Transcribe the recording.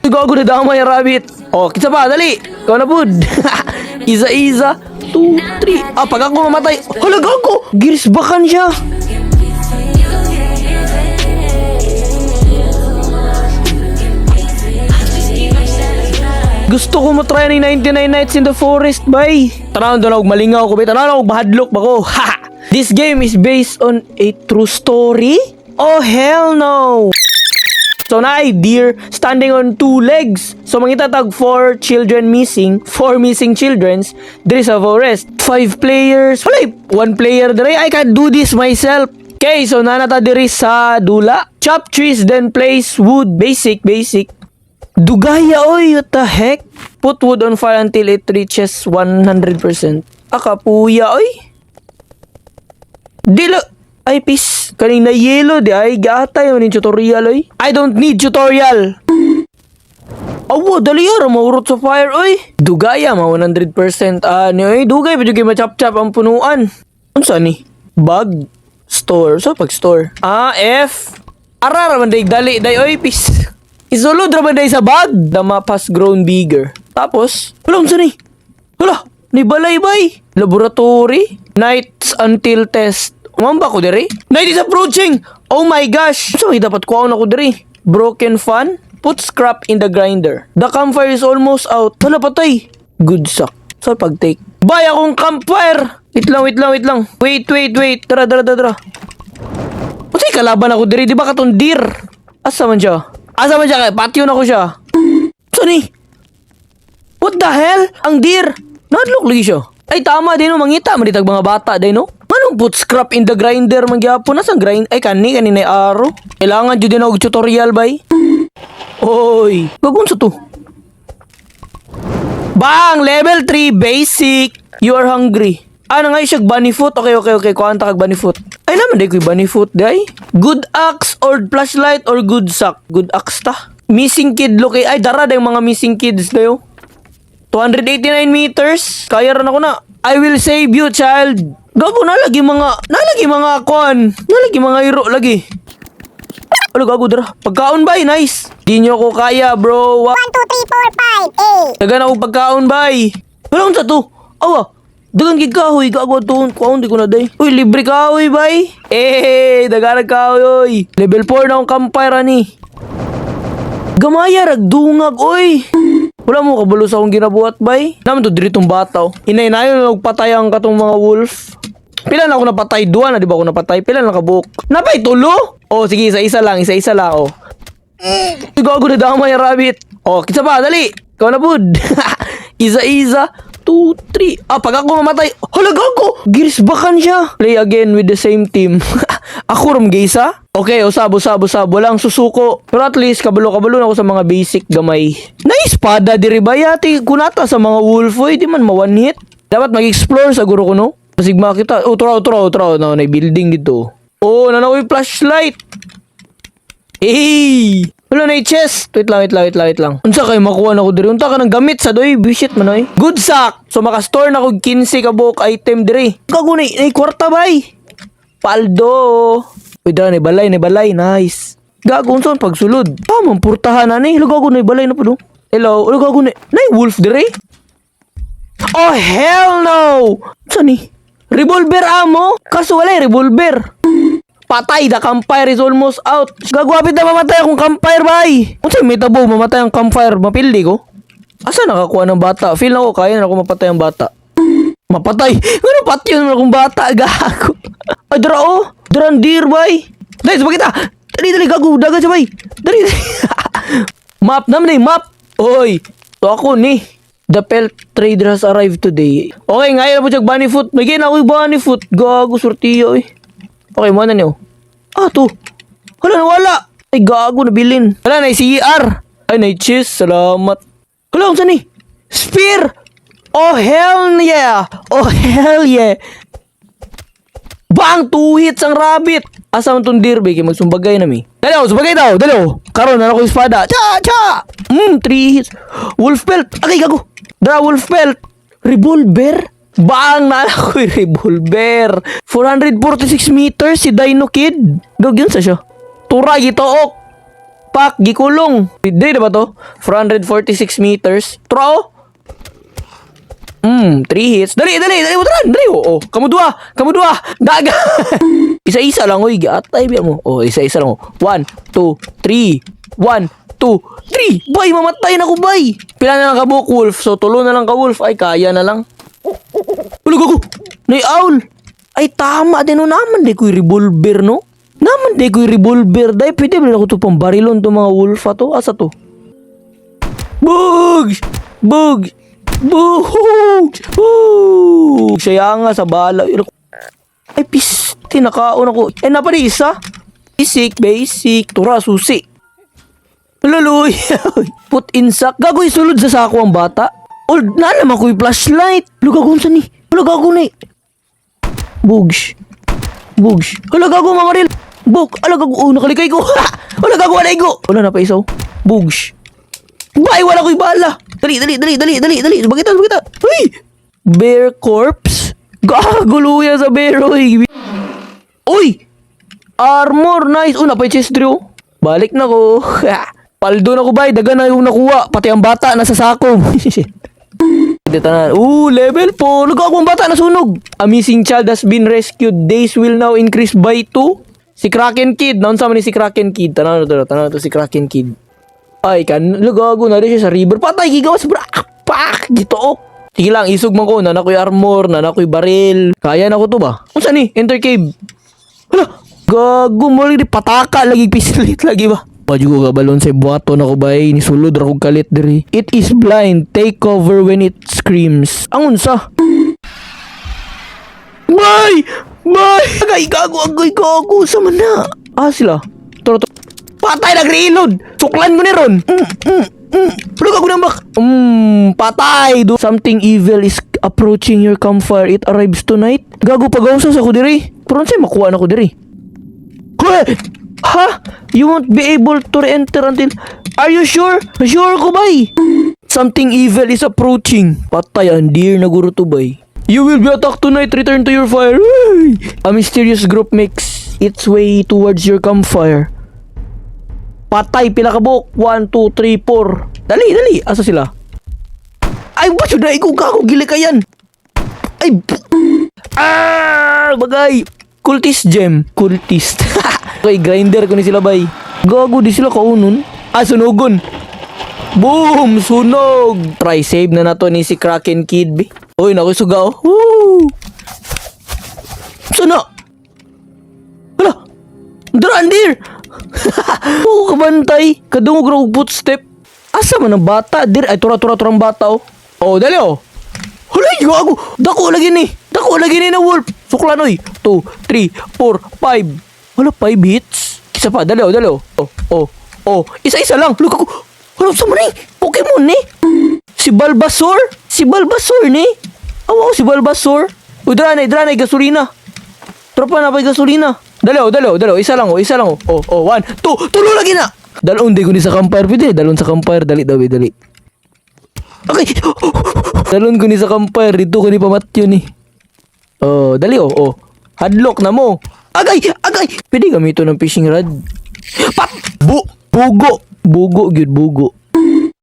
Gago na damay rabbit. Oh, kita pa, dali. Ikaw na bud. Isa-isa. 2, 3. Ah, pag ako mamatay. Hala, gago. Girisbakan siya. Gusto ko matry ni 99 Nights in the Forest, bay. Tanaw doon ako malingaw ko, bay. Tanaw ako bahadlok ba ko. Ha! This game is based on a true story? Oh, hell no! So na ay deer standing on 2 legs. So mangitatag 4 children missing, 4 missing childrens. There is a forest. 5 players. Wala, 1 player dere. I can do this myself. Okay, so nanata diri sa dula. Chop trees, then place wood. Basic. Dugaya, oy, what the heck? Put wood on fire until it reaches 100%. Akapuya, oy. Dilo. Ay, pis. Kanina yellow, di ay gatay yung tutorial, oy. I don't need tutorial. Awo, dali yara, maurot sa fire, oy. Dugaya, 100%. Oy, dugay, pa dugay machap-chap ang punuan. Ano saan ni? Bag? Store. So, pag-store. F. Arar, man day, dali, day, oy, pis. Isulod raman day sa bag. The map has grown bigger. Tapos, wala kung saan eh. Wala, ni balay-bay. Laboratory. Nights until test. Umamba ko diri. Night is approaching. Oh my gosh. So, dapat kuhaon ako diri. Broken fan. Put scrap in the grinder. The campfire is almost out. Wala patay. Good suck. So, pag-take. Bay akong campfire. Wait lang. Wait. Tara. Patay kalaban ako diri. Di ba katong deer? Asa man siya? Kaya patio na ko siya. Saan eh? What the hell? Ang deer. Nadlock lagi siya. Ay tama din no. Mangita. Manitag mga bata din no. Manong put scrap in the grinder. Mangyapon. Nasaan grind? Ay kanina yung araw. Kailangan dyan din ako tutorial bay. Oy. Gagawin sa to. Bang! Level 3 basic. You are hungry. Ano nga siya? Bunny foot? Okay. Kuhanta kag bunny foot. Ay naman, day ko bunny foot, day. Good axe or flashlight or good sack? Good axe ta. Missing kid look. Ay, dara day mga missing kids dayo. 289 meters. Kaya rin ako na. I will save you, child. Gago, nalagi mga kon. Nalagi mga hero lagi. Ano gago, dara. Pagkaon bay, nice. Di nyo ko kaya, bro. 1, 2, 3, 4, 5, 8. Dagan ako pagkaon bay. Walang sa to. Awa. Dagan gig kahoy, gago to. Kuhaon di ko na day. Uy, libre kahoy bay. Dagan kahoy. Level 4 na akong campfire ani. Gamaya ragdungag, oy. Wala mo kabalo sa akong ginabuhat bay. Naman to diritong bata. Inay-inayon na nagpatay ang katong mga wolf. Pila na ako napatay? 2 na di ba ako napatay? Pila na nakabuok? Napay tulo? Oh, sige, isa-isa lang, oh. Gago na damay rabbit. Oh, kita pa, dali. Ikaw na bud. Isa-isa. 2, 3. Ah, pag ako mamatay. Hala, gago. Girisbakan siya. Play again with the same team. Ako ram gaysa. Okay, sabo lang susuko. Pero at least kabalo na ako sa mga basic gamay. Na espada diri ba yati kunata sa mga wolf oy, di man ma-one hit. Dapat mag-explore sa guro ko no. Kasi makita. Oh, turo na building dito. Oh, nanaw flashlight. Wala na chest. Wait lang. Unsa kay makuha na ko diri? Unta ka ng gamit sa doy. Bullshit man oy. Good sack. So maka-store na ko 15 ka buok item diri. Gago na kwarta bay. Paldo. Uy, dara ni balay. Nice. Gago unsa pagsulod. Tamang purtahan na ni. Gago na balay na po do. Hello. Gago na. Nay wolf diri. Oh hell no. Unsa ni? Revolver ammo. Kaso wala revolver. Patay, the campfire is almost out. Gagwapit na mamatay akong campfire, bay. Kung may tabo, mamatay ang campfire, mapildi ko. Asa nakakuha ng bata? Feel na ko, kaya na ako mapatay ang bata. Mapatay? Ano pati yun akong bata? Gago. Ay, dara oh. Daran deer, bay. Dali, sabag kita. Dali, gago. Dagan siya, bay. Dali. Map naman map. Oy. To ako ni. The pelt trader has arrived today. Okay, ngayon na po siya bunny foot. May gina ako bunny foot. Gago, sortiyo, eh. Okay, muna niyo. To. Wala. Ay, gago, nabilin. Wala, na CR. Ay, na cheese. Salamat. Wala, kung saan eh? Spear! Oh, hell yeah! Bang! 2 hits ang rabbit! Asa man itong deer, kaya magsumbagay na mi. Sumbagay daw! Karon, na ako espada. Cha! 3 hits. Wolf pelt! Okay, gago. Dra, wolf pelt. Revolver? Bang! Nala ko yung revolver. 446 meters si Dino Kid. Gagyan sa siya. Tura, gitook. Pak, gikulong. Dili na ba to? 446 meters. Tro. 3 hits. Dali, utran. Dali, oh. Kamu dua. Daga. Isa-isa lang, oy. Giatay biya mo. Oh, isa-isa lang, oh. 1, 2, 3. 1, 2, 3. Bay, mamatay na ko, bay. Pila na lang ka, Book Wolf. So, tulo na lang ka, Wolf. Ay, kaya na lang. Ulog ako. Nay, owl. Ay, tama din, no. Naman, di ko'y revolver, no? Naman, di ko'y revolver. Dahil, pwede ba ako ito pang barilon to mga wolf, to? Asa to? Bugs! Bugs! Siya nga sa bala. Ay, piste, nakaon ako. Eh, napali isa. Basic. Tura, susi. Laloy. Put in sack. Gagoy, sulod sa sako ang bata. Old, nalaman ko yung flashlight. Lugagong sa ni. Lugagong na. Bugs. Halagago, mga maril. Bug. Halagago. Oh, nakalikay ko. Halagago, alay ko. Wala na pa isaw. Bugs. Bay, wala ko'y bala. Dali. Bagita. Uy! Bear corpse? Gaguluya sa bear, uy. Uy! Armor, nice. Napay chest drill. Balik na ko. Paldo na ko, bay. Daga na yung nakuha. Pati ang bata, nasa sako. Level 4. Lugaw akong bata, nasunog. A missing child has been rescued. Days will now increase by 2. Si Kraken Kid. Naon sa man ni si Kraken Kid. Tanaw na to si Kraken Kid. Ay, lugago na rin siya sa river. Patay, gigawas, bra. Pak! Gito, oh. Sige lang, isog man ko. Nana ko'y armor, nana ko'y baril. Kaya na ko to ba? Kung saan ni? Enter cave. Hala! Gago mo rin. Pataka, lagi pislit, lagi ba? Padyo ko kabalon sa buhato na ko ba eh. Nisulod rakong kalit diri. It is blind. Take cover when it screams. Ang unsa? Bay! Agay, gago. Sa mana? Sila. Toro. Patay, nag-reload. Suklan mo ni Ron. Tulog ako ng bak. Patay. Something evil is approaching your campfire. It arrives tonight. Gago, pag-ausas ako diri. Pero sa'yo, makuha na ako diri. Ha? You won't be able to re-enter until... Are you sure? Sure ko, bay. Something evil is approaching. Patay, ang dear na guro to, bay. You will be attacked tonight. Return to your fire. A mysterious group makes its way towards your campfire. Patay, pila ka buhok. 1, 2, 3, 4. Dali. Asa sila? Ay, ba't yun na ikaw gili ka yan? Ay, bagay. Cultist gem. Cultist. Okay, grinder ko ni sila, bay. Gago, di sila kaunon. Sunugon. Boom! Sunog! Try save na nato ni si Kraken Kid, bi. Uy, nakusugaw. Woo! Sana? Hala! Drandir! Oo, kabantay. Kadungog raw footstep. Asa man ang bata? Ay, turang bata, oh. Oh, dali, oh. Hala, gago. Dako lagi ni na wolf. Suklan, oy. 2, 3, 4, 5. Hala, 5 hits. Isa pa, dali, oh. Oh. Isa-isa lang. Look ako. Hala, sa man, Pokemon, ni. Si Bulbasaur ni. Oo, si Bulbasaur. Uy, dranay, gasolina. Tropa na pa gasolina. Dali. Isa lang, oh. 1, 2, tulo lagi na. Dalon, di ko ni sa campfire, pwede. Dalon sa campfire, dali. Okay. Dalon ko ni sa campfire, dito ko ni pamatyo ni. Oh, dali, oh. Hadlock na mo. Agay. Pwede gamito ng fishing rod. Bugo, bugo.